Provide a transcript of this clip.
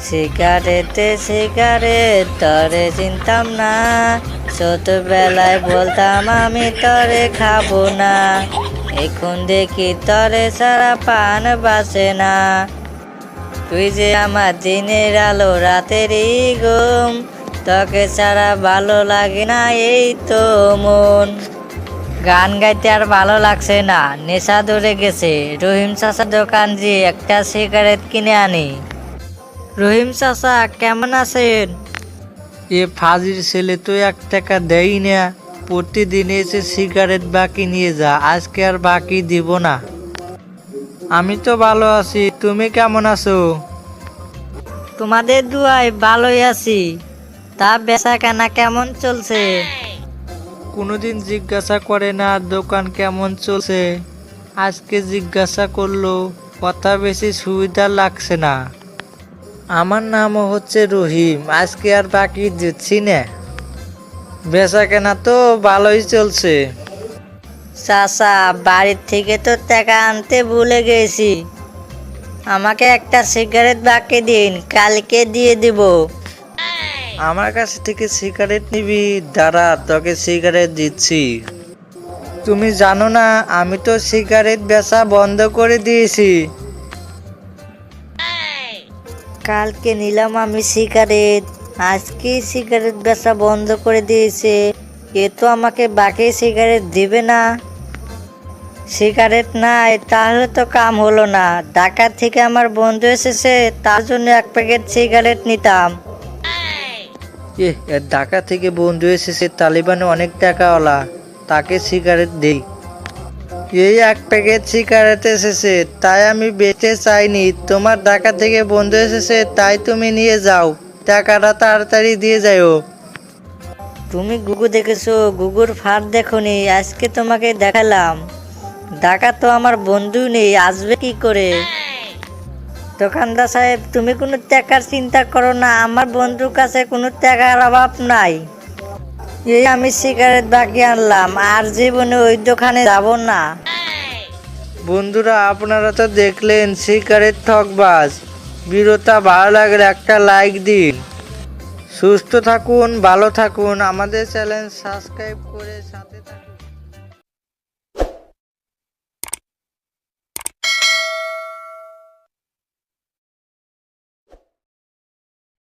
সিগারেটে cigarette তরে চিনতাম না, ছোটবেলায় বলতাম আমি তরে খাবো না, এখন দেখি তরে ছাড়া পান বাসে না। তুই যে আমার দিনের আলো রাতেরই ঘুম, তোকে ছাড়া ভালো লাগে না এই তো মন। গান গাইতে আর ভালো লাগছে না, নেশা ধরে গেছে। রহিম চাচার দোকান যে একটা সিগারেট কিনে আনি। রহিম চাচা কেমন আছেন? এ ফাজির ছেলে তো 1 টাকা দেই না, প্রতিদিন এসে সিগারেট বাকি নিয়ে যা, আজকে আর বাকি দিব না। আমি তো ভালো আছি, তুমি কেমন আছো? তোমাদের দুয়ায় ভালোই আছি। তা বেচা কেনা কেমন চলছে? কোনোদিন জিজ্ঞাসা করে না দোকান কেমন চলছে, আজকে জিজ্ঞাসা করলো, কথা বেশি সুবিধা লাগছে না। আমার নামও হচ্ছে রহিম, আজকে আর বাকি দিচ্ছি না। বেচা কেনা তো ভালোই চলছে। চাচা বাড়ির থেকে তো টাকা আনতে ভুলে গেছি, আমাকে একটা সিগারেট বাকি দিন, কালকে দিয়ে দিব। আমার কাছ থেকে সিগারেট নিবি? দাঁড়া, তোকে সিগারেট দিচ্ছি। তুমি জানো না আমি তো সিগারেট বেচা বন্ধ করে দিয়েছি। কালকে নিলাম আমি সিগারেট, আজকে সিগারেট বেচা বন্ধ করে দিয়েছে। এ তো আমাকে বাকি সিগারেট দিবে না। সিগারেট নাই তাহলে তো কাম হলো না। ঢাকা থেকে আমার বন্ধু এসেছে, তার জন্য 1 প্যাকেট সিগারেট নিতাম। এর ঢাকা থেকে বন্ধু এসেছে, তালিবানে অনেক টাকাওয়ালা, তাকে সিগারেট দেই। এই 1 প্যাকেট সিগারেট এসেছে, তাই আমি বেচতে চাইনি। তোমার ঢাকা থেকে বন্ধু এসেছে, তাই তুমি নিয়ে যাও, টাকাটা তাড়াতাড়ি দিয়ে যাও। তুমি গুগু দেখেছো? গুগুর ফাঁদ দেখোনি? আজকে তোমাকে দেখালাম। ঢাকা তো আমার বন্ধু নেই, আসবে কি করে? দোকানদার সাহেব, তুমি কোনো টাকার চিন্তা করো না, আমার বন্ধুর কাছে কোনো টাকার অভাব নাই। এই আমি সিগারেট বাকি আনলাম, আর জীবনে ওই দোকানে যাব না। বন্ধুরা, আপনারা তো দেখলেন সিগারেট ঠকবাজ। ভিডিওটা ভালো লাগলে একটা লাইক দিন। সুস্থ থাকুন, ভালো থাকুন, আমাদের চ্যানেল সাবস্ক্রাইব করে সাথে থাকুন।